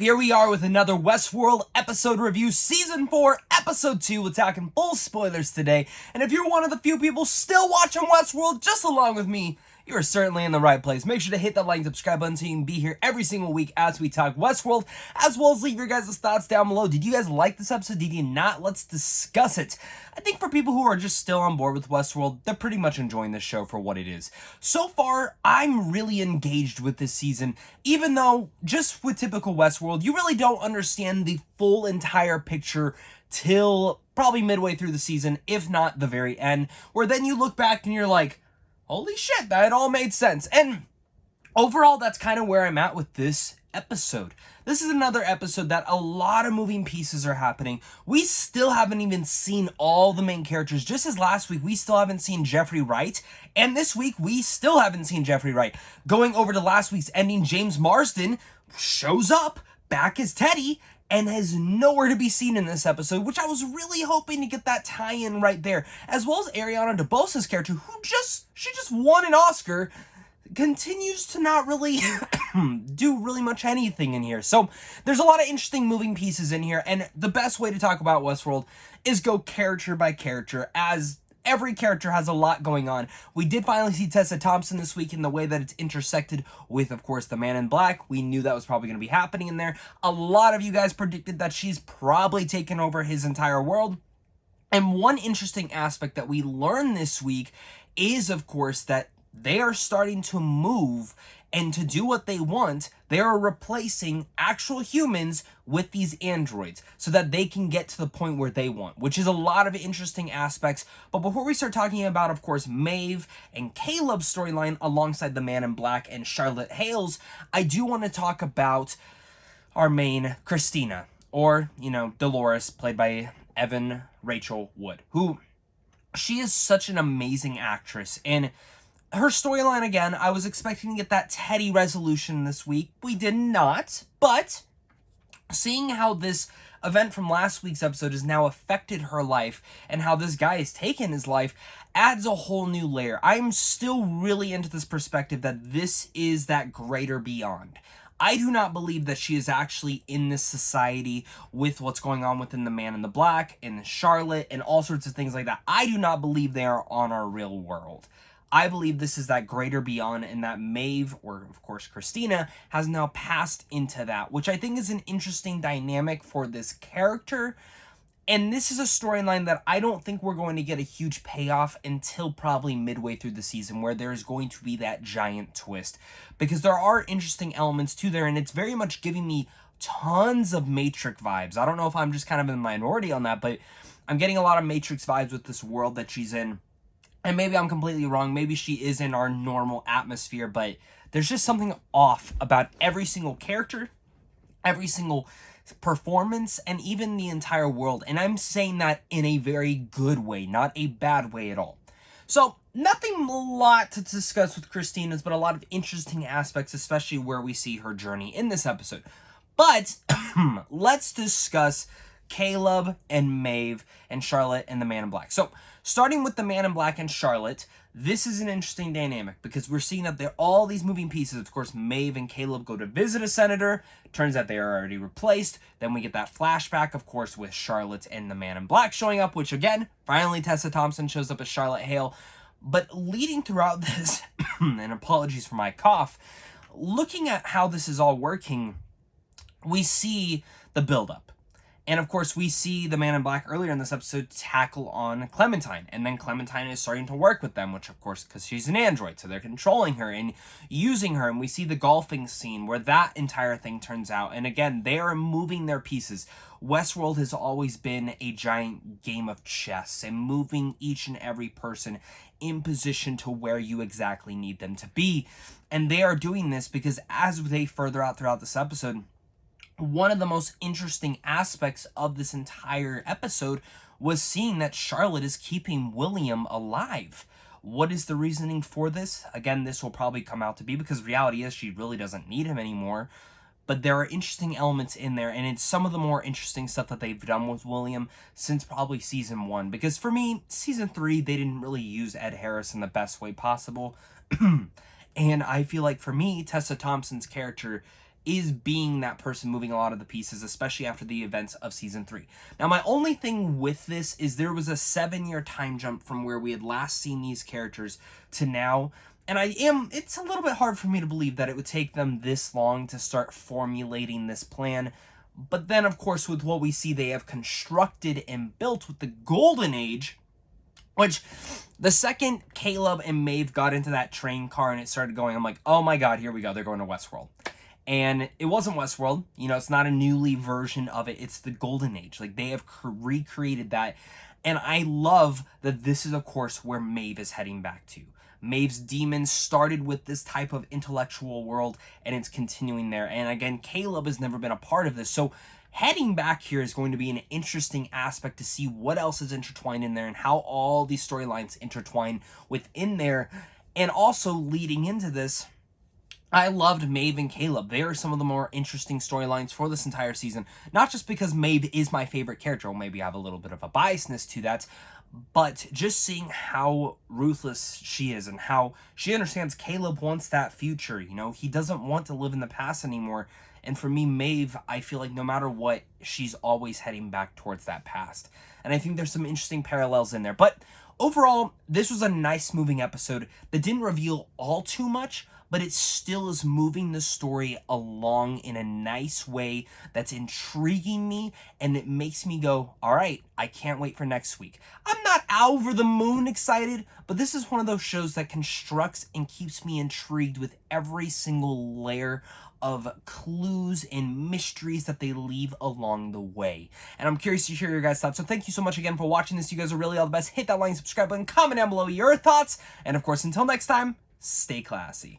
Here we are with another Westworld episode review, Season 4, Episode 2. We're talking full spoilers today. And if you're one of the few people still watching Westworld just along with me, you are certainly in the right place. Make sure to hit that like and subscribe button so you can be here every single week as we talk Westworld, as well as leave your guys' thoughts down below. Did you guys like this episode? Did you not? Let's discuss it. I think for people who are just still on board with Westworld, they're pretty much enjoying this show for what it is. So far, I'm really engaged with this season, even though, just with typical Westworld, you really don't understand the full entire picture till probably midway through the season, if not the very end, where then you look back and you're like, holy shit, that all made sense. And overall, that's kind of where I'm at with this episode. This is another episode that a lot of moving pieces are happening. We still haven't even seen all the main characters. Just as last week, we still haven't seen Jeffrey Wright. And this week, we still haven't seen Jeffrey Wright. Going over to last week's ending, James Marsden shows up back as Teddy and has nowhere to be seen in this episode, which I was really hoping to get that tie-in right there, as well as Ariana DeBosa's character, who she just won an Oscar, continues to not really do really much anything in here. So there's a lot of interesting moving pieces in here, and the best way to talk about Westworld is go character by character, as every character has a lot going on. We did finally see Tessa Thompson this week in the way that it's intersected with, of course, the Man in Black. We knew that was probably going to be happening in there. A lot of you guys predicted that she's probably taken over his entire world. And one interesting aspect that we learned this week is, of course, that they are starting to move, and to do what they want, they are replacing actual humans with these androids so that they can get to the point where they want, which is a lot of interesting aspects. But before we start talking about, of course, Maeve and Caleb's storyline alongside the Man in Black and Charlotte Hales, I do want to talk about our main Christina, or, Dolores, played by Evan Rachel Wood, who, she is such an amazing actress. And her storyline, again, I was expecting to get that Teddy resolution this week. We did not, but seeing how this event from last week's episode has now affected her life and how this guy has taken his life adds a whole new layer. I'm still really into this perspective that this is that greater beyond. I do not believe that she is actually in this society with what's going on within the Man in the Black and Charlotte and all sorts of things like that. I do not believe they are on our real world. I believe this is that greater beyond, and that Maeve, or of course Christina, has now passed into that, which I think is an interesting dynamic for this character. And this is a storyline that I don't think we're going to get a huge payoff until probably midway through the season, where there's going to be that giant twist. Because there are interesting elements to there, and it's very much giving me tons of Matrix vibes. I don't know if I'm just kind of in the minority on that, but I'm getting a lot of Matrix vibes with this world that she's in. And maybe I'm completely wrong. Maybe she is in our normal atmosphere, but there's just something off about every single character, every single performance, and even the entire world. And I'm saying that in a very good way, not a bad way at all. So, nothing a lot to discuss with Christina's, but a lot of interesting aspects, especially where we see her journey in this episode. But let's discuss Caleb and Maeve and Charlotte and the Man in Black. So, starting with the Man in Black and Charlotte, this is an interesting dynamic because we're seeing that there are all these moving pieces. Of course, Maeve and Caleb go to visit a senator. Turns out they are already replaced. Then we get that flashback, of course, with Charlotte and the Man in Black showing up, which again, finally Tessa Thompson shows up as Charlotte Hale. But leading throughout this, and apologies for my cough, looking at how this is all working, we see the buildup. And of course, we see the Man in Black earlier in this episode tackle on Clementine. And then Clementine is starting to work with them, which of course, because she's an android, so they're controlling her and using her. And we see the golfing scene where that entire thing turns out. And again, they are moving their pieces. Westworld has always been a giant game of chess and moving each and every person in position to where you exactly need them to be. And they are doing this because as they further out throughout this episode, one of the most interesting aspects of this entire episode was seeing that Charlotte is keeping William alive. What is the reasoning for this? Again, this will probably come out to be because reality is she really doesn't need him anymore. But there are interesting elements in there, and it's some of the more interesting stuff that they've done with William since probably season 1. Because for me, season 3, they didn't really use Ed Harris in the best way possible. And I feel like for me, Tessa Thompson's character is being that person moving a lot of the pieces, especially after the events of season 3. Now, my only thing with this is there was a 7-year time jump from where we had last seen these characters to now. And it's a little bit hard for me to believe that it would take them this long to start formulating this plan. But then, of course, with what we see they have constructed and built with the Golden Age, which the second Caleb and Maeve got into that train car and it started going, I'm like, oh my god, here we go, they're going to Westworld. And it wasn't Westworld, it's not a newly version of it, it's the Golden Age. Like, they have recreated that, and I love that this is, of course, where Maeve is heading back to. Maeve's demons started with this type of intellectual world, and it's continuing there. And again, Caleb has never been a part of this, so heading back here is going to be an interesting aspect to see what else is intertwined in there and how all these storylines intertwine within there. And also leading into this, I loved Maeve and Caleb. They are some of the more interesting storylines for this entire season. Not just because Maeve is my favorite character, or maybe I have a little bit of a biasness to that, but just seeing how ruthless she is and how she understands Caleb wants that future. He doesn't want to live in the past anymore. And for me, Maeve, I feel like no matter what, she's always heading back towards that past. And I think there's some interesting parallels in there. But overall, this was a nice moving episode that didn't reveal all too much, but it still is moving the story along in a nice way that's intriguing me, and it makes me go, all right, I can't wait for next week. I'm not over the moon excited, but this is one of those shows that constructs and keeps me intrigued with every single layer of clues and mysteries that they leave along the way. And I'm curious to hear your guys' thoughts. So thank you so much again for watching this. You guys are really all the best. Hit that like and subscribe button, comment down below your thoughts. And of course, until next time, stay classy.